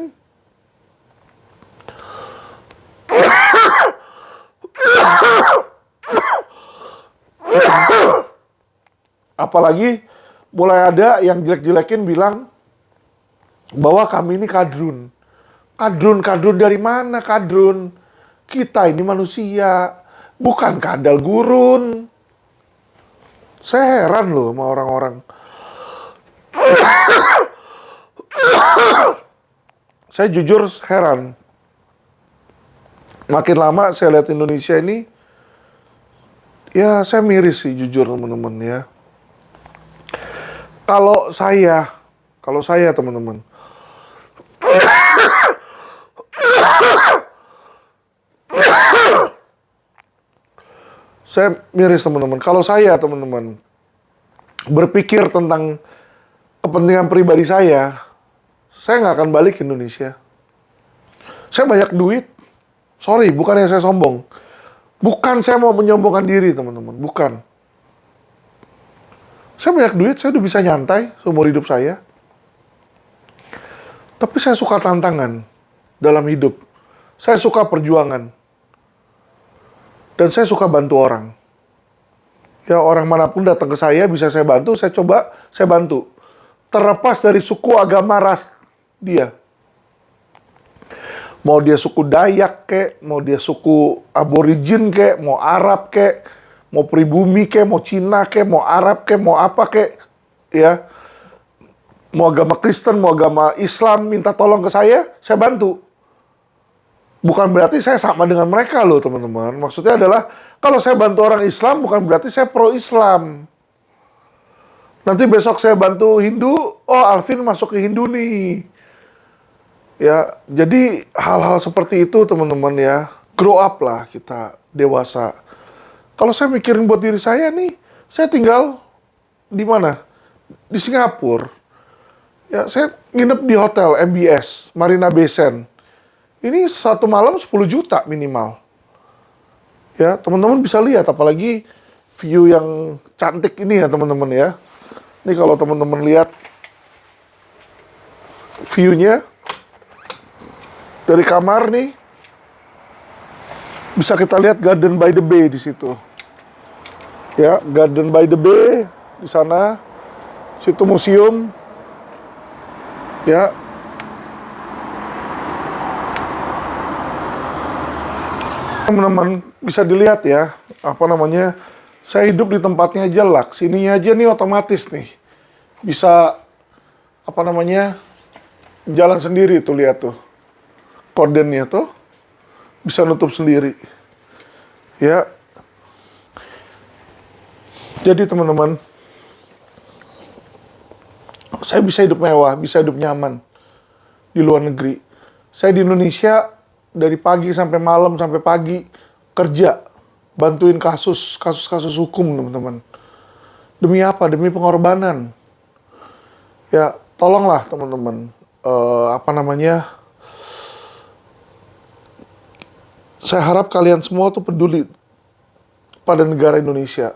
Apalagi mulai ada yang jelek-jelekin bilang bahwa kami ini kadrun. Kadrun dari mana kadrun? Kita ini manusia, bukan kadal gurun. Saya heran loh sama orang-orang. Saya jujur heran. Makin lama saya lihat Indonesia ini, ya saya miris sih jujur teman-teman ya. Kalau saya teman-teman, saya miris teman-teman. Kalau saya teman-teman berpikir tentang kepentingan pribadi saya nggak akan balik ke Indonesia. Saya banyak duit. Sorry, bukannya saya sombong. Bukan saya mau menyombongkan diri teman-teman. Bukan. Saya banyak duit, saya udah bisa nyantai seumur hidup saya. Tapi saya suka tantangan dalam hidup. Saya suka perjuangan. Dan saya suka bantu orang. Ya, orang manapun datang ke saya, bisa saya bantu, saya coba, saya bantu. Terlepas dari suku, agama, ras dia. Mau dia suku Dayak kek, mau dia suku aborigin kek, mau Arab kek, mau pribumi kek, mau Cina kek, mau Arab kek, mau apa kek, ya. Mau agama Kristen, mau agama Islam, minta tolong ke saya bantu. Bukan berarti saya sama dengan mereka loh teman-teman. Maksudnya adalah, kalau saya bantu orang Islam, bukan berarti saya pro-Islam. Nanti besok saya bantu Hindu, oh Alvin masuk ke Hindu nih. Ya, jadi hal-hal seperti itu teman-teman ya. Grow up lah kita, dewasa. Kalau saya mikirin buat diri saya nih, saya tinggal di mana? Di Singapura. Ya, saya nginep di hotel MBS, Marina Bay Sands. Ini satu malam 10 juta minimal. Ya, teman-teman bisa lihat, apalagi view yang cantik ini ya teman-teman ya. Ini kalau teman-teman lihat view-nya dari kamar nih, bisa kita lihat Garden by the Bay di situ. Ya, Garden by the Bay di sana. Situ museum. Ya. Teman-teman bisa dilihat ya, apa namanya? Saya hidup di tempatnya aja laks. Ininya aja nih otomatis nih. Bisa apa namanya? Jalan sendiri tuh, lihat tuh. Kordennya tuh bisa nutup sendiri. Ya. Jadi teman-teman, saya bisa hidup mewah, bisa hidup nyaman di luar negeri. Saya di Indonesia dari pagi sampai malam sampai pagi kerja, bantuin kasus hukum teman-teman. Demi apa? Demi pengorbanan. Ya, tolonglah teman-teman. Apa namanya? Saya harap kalian semua tuh peduli pada negara Indonesia.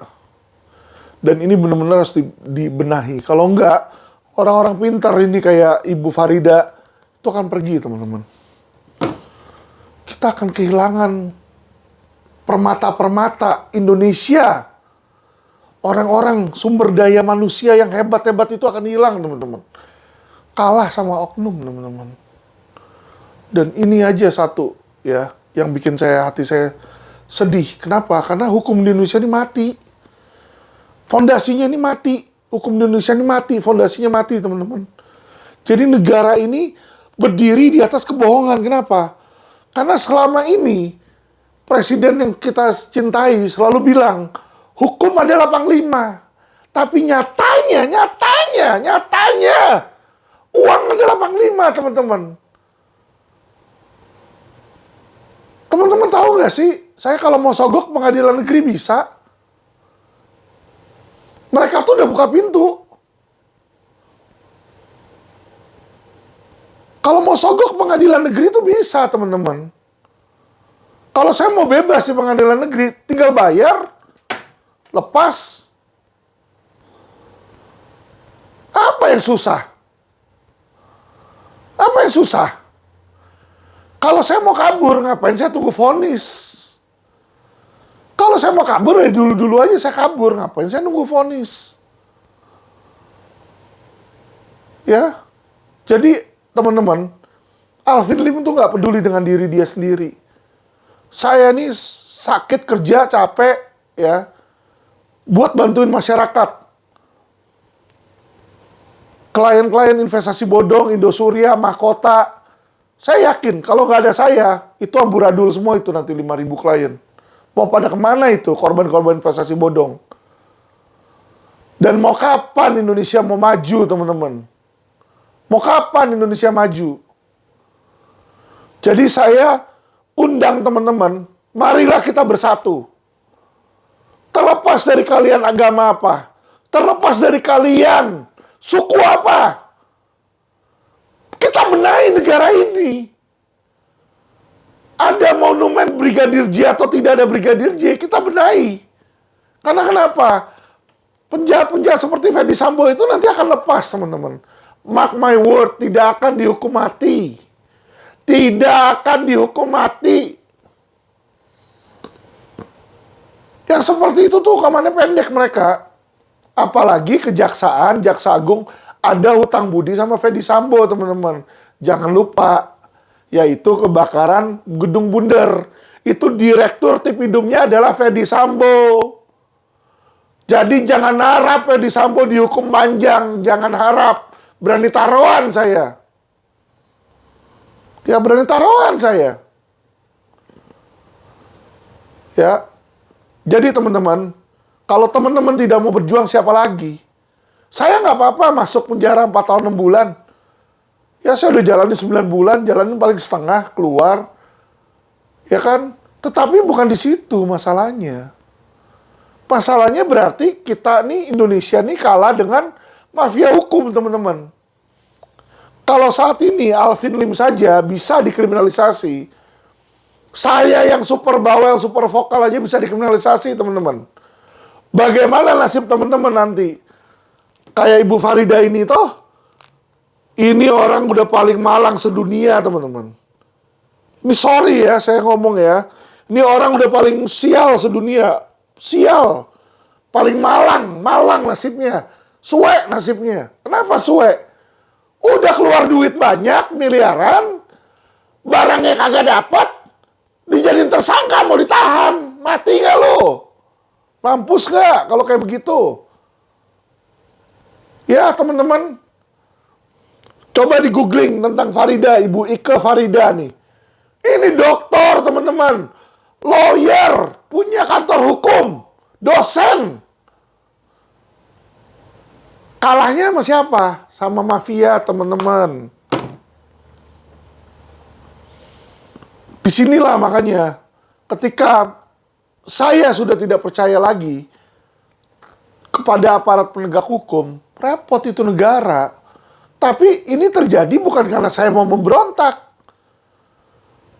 Dan ini benar-benar harus dibenahi. Kalau enggak, orang-orang pintar ini kayak Ibu Farida itu akan pergi, teman-teman. Kita akan kehilangan permata-permata Indonesia. Orang-orang sumber daya manusia yang hebat-hebat itu akan hilang, teman-teman. Kalah sama oknum, teman-teman. Dan ini aja satu, ya, yang bikin hati saya sedih. Kenapa? Karena hukum di Indonesia ini mati. Fondasinya ini mati. Hukum di Indonesia ini mati. Fondasinya mati, teman-teman. Jadi negara ini berdiri di atas kebohongan. Kenapa? Karena selama ini presiden yang kita cintai selalu bilang hukum adalah panglima. Tapi nyatanya uang adalah panglima, teman-teman. Teman-teman tahu nggak sih, saya kalau mau sogok pengadilan negeri bisa. Mereka tuh udah buka pintu. Kalau mau sogok pengadilan negeri itu bisa, teman-teman. Kalau saya mau bebas di pengadilan negeri, tinggal bayar, lepas. Apa yang susah? Apa yang susah? Kalau saya mau kabur, ngapain saya tunggu vonis? Kalau saya mau kabur, ya dulu-dulu aja saya kabur. Ngapain saya nunggu vonis? Ya, jadi teman-teman, Alvin Lim tuh nggak peduli dengan diri dia sendiri. Saya nih sakit kerja, capek, ya, buat bantuin masyarakat. Klien-klien investasi bodong, Indosuria, Mahkota. Saya yakin kalau nggak ada saya, itu amburadul semua itu nanti 5.000 klien. Mau pada kemana itu korban-korban investasi bodong? Dan mau kapan Indonesia mau maju, teman-teman? Mau kapan Indonesia maju? Jadi saya undang teman-teman, marilah kita bersatu. Terlepas dari kalian agama apa, terlepas dari kalian suku apa, kita benahi negara ini. Ada monumen Brigadir J atau tidak ada Brigadir J, kita benahi. Karena kenapa? Penjahat-penjahat seperti Ferdy Sambo itu nanti akan lepas, teman-teman. Mark my word, tidak akan dihukum mati. Tidak akan dihukum mati. Yang seperti itu tuh hukumannya pendek mereka. Apalagi kejaksaan, jaksa agung ada hutang budi sama Ferdy Sambo, teman-teman. Jangan lupa, yaitu kebakaran gedung Bundar. Itu direktur Tipidumnya adalah Ferdy Sambo. Jadi jangan harap Ferdy Sambo dihukum panjang, jangan harap. Berani taruhan saya. Ya berani taruhan saya. Ya. Jadi teman-teman, kalau teman-teman tidak mau berjuang, siapa lagi? Saya nggak apa-apa masuk penjara 4 tahun 6 bulan. Ya saya udah jalani 9 bulan, jalanin paling setengah, keluar. Ya kan? Tetapi bukan di situ masalahnya. Masalahnya berarti kita nih, Indonesia nih kalah dengan mafia hukum, teman-teman. Kalau saat ini Alvin Lim saja bisa dikriminalisasi. Saya yang super bawel, super vokal aja bisa dikriminalisasi, teman-teman. Bagaimana nasib teman-teman nanti? Kayak Ibu Farida ini toh. Ini orang udah paling malang sedunia, teman-teman. Ini sorry ya, saya ngomong ya. Ini orang udah paling sial sedunia. Sial. Paling malang nasibnya. Suek nasibnya. Kenapa suek? Udah keluar duit banyak, miliaran. Barangnya kagak dapat. Dijadiin tersangka, mau ditahan. Mati nggak lo? Mampus nggak kalau kayak begitu? Ya teman-teman, coba di googling tentang Farida, Ibu Ike Farida nih. Ini dokter, teman-teman. Lawyer, punya kantor hukum, dosen. Kalahnya sama siapa? Sama mafia, teman-teman. Disinilah makanya, ketika saya sudah tidak percaya lagi kepada aparat penegak hukum, repot itu negara. Tapi ini terjadi bukan karena saya mau memberontak.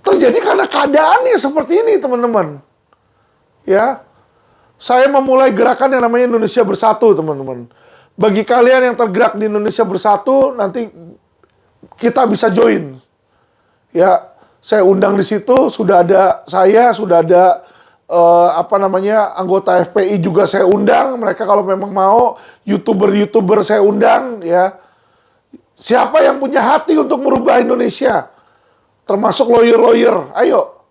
Terjadi karena keadaannya seperti ini, teman-teman. Ya, saya memulai gerakan yang namanya Indonesia Bersatu, teman-teman. Bagi kalian yang tergerak di Indonesia Bersatu, nanti kita bisa join. Ya, saya undang di situ, sudah ada saya, sudah ada anggota FPI juga saya undang. Mereka kalau memang mau, YouTuber saya undang, ya. Siapa yang punya hati untuk merubah Indonesia? Termasuk lawyer-lawyer. Ayo.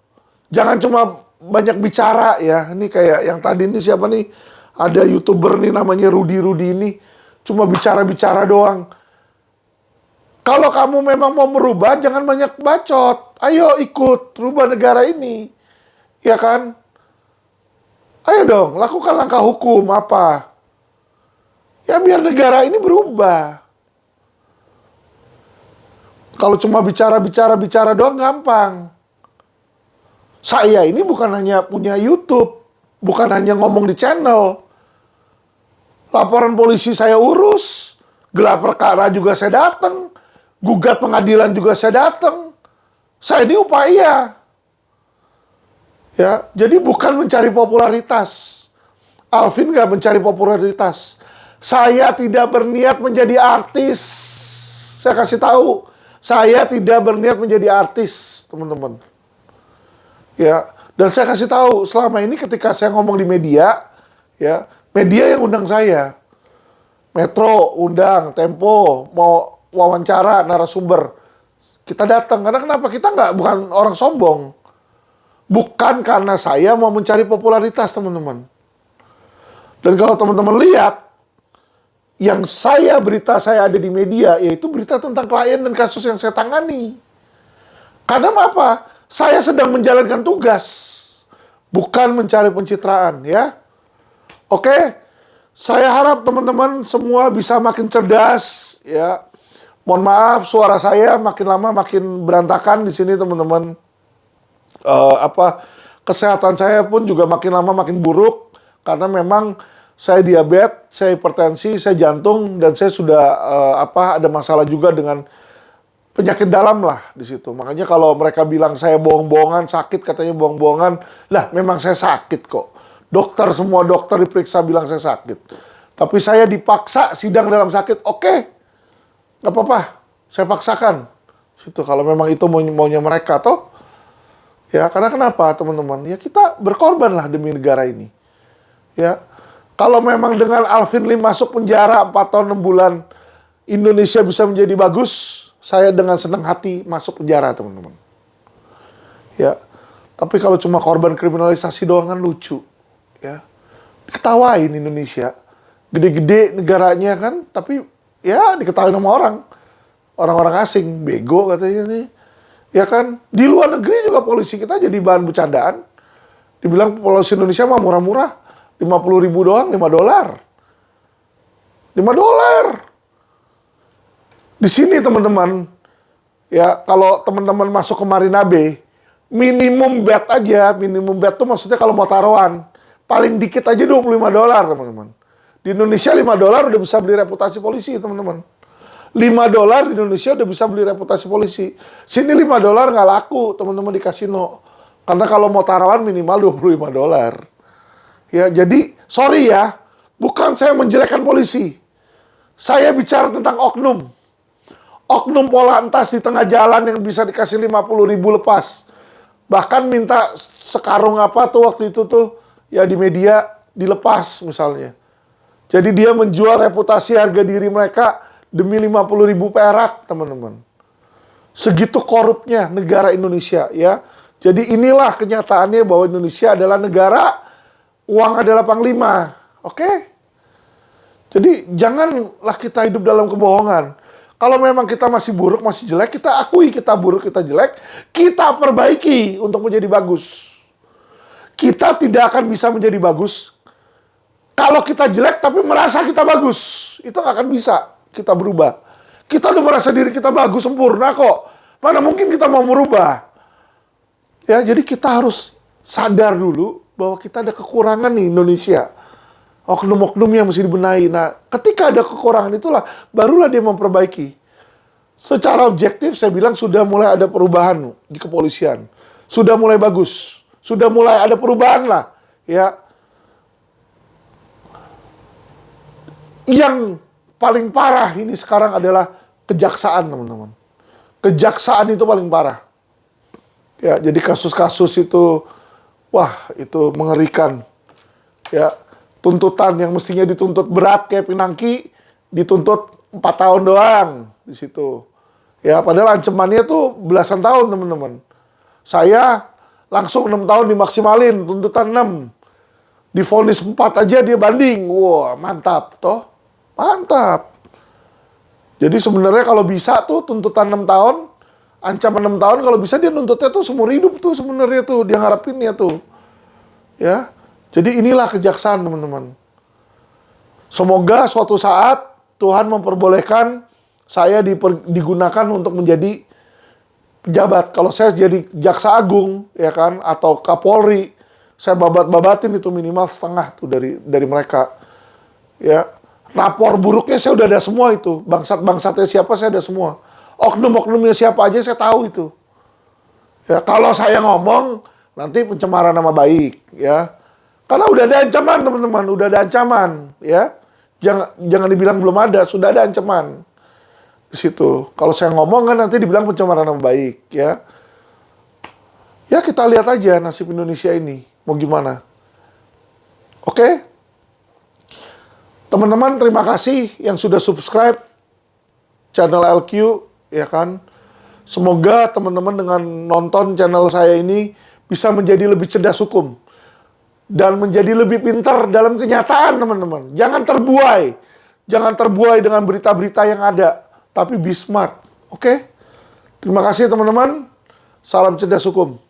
Jangan cuma banyak bicara, ya. Ini kayak yang tadi ini siapa nih? Ada YouTuber nih namanya Rudy ini. Cuma bicara-bicara doang. Kalau kamu memang mau merubah, jangan banyak bacot. Ayo ikut rubah negara ini. Ya kan? Ayo dong, lakukan langkah hukum apa? Ya biar negara ini berubah. Kalau cuma bicara doang gampang. Saya ini bukan hanya punya YouTube, bukan hanya ngomong di channel. Laporan polisi saya urus, gelar perkara juga saya datang, gugat pengadilan juga saya datang. Saya ini upaya. Ya, jadi bukan mencari popularitas. Alvin nggak mencari popularitas. Saya tidak berniat menjadi artis. Saya kasih tahu, saya tidak berniat menjadi artis, teman-teman. Ya, dan saya kasih tahu selama ini ketika saya ngomong di media, ya, media yang undang saya. Metro undang, Tempo mau wawancara narasumber. Kita datang karena kenapa? Kita bukan orang sombong. Bukan karena saya mau mencari popularitas, teman-teman. Dan kalau teman-teman lihat, berita saya ada di media, yaitu berita tentang klien dan kasus yang saya tangani. Karena apa? Saya sedang menjalankan tugas, bukan mencari pencitraan, ya. Oke, saya harap teman-teman semua bisa makin cerdas, ya. Mohon maaf, suara saya makin lama makin berantakan di sini, teman-teman. Kesehatan saya pun juga makin lama makin buruk karena memang saya diabetes, saya hipertensi, saya jantung, dan saya sudah ada masalah juga dengan penyakit dalam lah di situ. Makanya kalau mereka bilang saya bohong-bohongan, sakit katanya bohong-bohongan, lah memang saya sakit kok. Semua dokter diperiksa bilang saya sakit. Tapi saya dipaksa sidang dalam sakit, oke, nggak apa-apa, saya paksakan. Situ kalau memang itu maunya mereka toh. Ya, karena kenapa, teman-teman? Ya, kita berkorban lah demi negara ini. Ya, kalau memang dengan Alvin Lim masuk penjara 4 tahun 6 bulan, Indonesia bisa menjadi bagus, saya dengan senang hati masuk penjara, teman-teman. Ya, tapi kalau cuma korban kriminalisasi doang kan lucu. Ya, diketawain Indonesia. Gede-gede negaranya kan, tapi ya diketawain sama orang-orang asing, bego katanya nih. Ya kan, di luar negeri juga polisi kita jadi bahan bercandaan. Dibilang polisi Indonesia mah murah-murah, 50.000 doang, $5. $5. Di sini teman-teman, ya kalau teman-teman masuk ke Marina Bay, minimum bet tuh maksudnya kalau mau taruhan, paling dikit aja $25, teman-teman. Di Indonesia $5 udah bisa beli reputasi polisi, teman-teman. $5 di Indonesia udah bisa beli reputasi polisi. Sini $5 nggak laku, teman-teman, di kasino. Karena kalau mau taruhan minimal $25. Ya, jadi sorry ya, bukan saya menjelekkan polisi. Saya bicara tentang oknum. Oknum pola entas di tengah jalan yang bisa dikasih 50.000 lepas. Bahkan minta sekarung apa tuh waktu itu tuh, ya di media dilepas misalnya. Jadi dia menjual reputasi harga diri mereka demi 50.000 perak, teman-teman. Segitu korupnya negara Indonesia, ya. Jadi inilah kenyataannya bahwa Indonesia adalah negara uang adalah panglima. Oke? Jadi janganlah kita hidup dalam kebohongan. Kalau memang kita masih buruk, masih jelek, kita akui kita buruk, kita jelek, kita perbaiki untuk menjadi bagus. Kita tidak akan bisa menjadi bagus kalau kita jelek tapi merasa kita bagus. Itu nggak akan bisa. Kita berubah. Kita udah merasa diri kita bagus, sempurna kok. Mana mungkin kita mau merubah? Ya, jadi kita harus sadar dulu bahwa kita ada kekurangan nih Indonesia. Oknum-oknum yang mesti dibenahi. Nah, ketika ada kekurangan itulah, barulah dia memperbaiki. Secara objektif saya bilang sudah mulai ada perubahan di kepolisian. Sudah mulai bagus. Sudah mulai ada perubahan lah. Ya. Yang paling parah ini sekarang adalah kejaksaan, teman-teman. kejaksaan itu paling parah. Ya, jadi kasus-kasus itu, wah, itu mengerikan. Ya, tuntutan yang mestinya dituntut berat kayak Pinangki, dituntut 4 tahun doang di situ. Ya, padahal ancamannya tuh belasan tahun, teman-teman. Saya langsung 6 tahun dimaksimalin, tuntutan 6. Divonis 4 aja dia banding. Wah, mantap, toh. Mantap. Jadi sebenarnya kalau bisa tuh tuntutan 6 tahun, ancaman 6 tahun, kalau bisa dia nuntutnya tuh seumur hidup tuh sebenarnya tuh, dia ngarepinnya tuh. Ya. Jadi inilah kejaksaan, teman-teman. Semoga suatu saat Tuhan memperbolehkan saya digunakan untuk menjadi pejabat. Kalau saya jadi jaksa agung, ya kan, atau Kapolri, saya babat-babatin itu minimal setengah tuh dari mereka. Ya, rapor buruknya saya udah ada semua itu. Bangsat-bangsatnya siapa saya ada semua. Oknum-oknumnya siapa aja saya tahu itu. Ya, kalau saya ngomong nanti pencemaran nama baik, ya. Karena udah ada ancaman, teman-teman, udah ada ancaman, ya. Jangan dibilang belum ada, sudah ada ancaman di situ. Kalau saya ngomong kan nanti dibilang pencemaran nama baik, ya. Ya kita lihat aja nasib Indonesia ini mau gimana. Oke? Teman-teman, terima kasih yang sudah subscribe channel LQ, ya kan. Semoga teman-teman dengan nonton channel saya ini bisa menjadi lebih cerdas hukum dan menjadi lebih pintar dalam kenyataan, teman-teman. Jangan terbuai. Jangan terbuai dengan berita-berita yang ada, tapi be smart. Oke? Terima kasih, teman-teman. Salam cerdas hukum.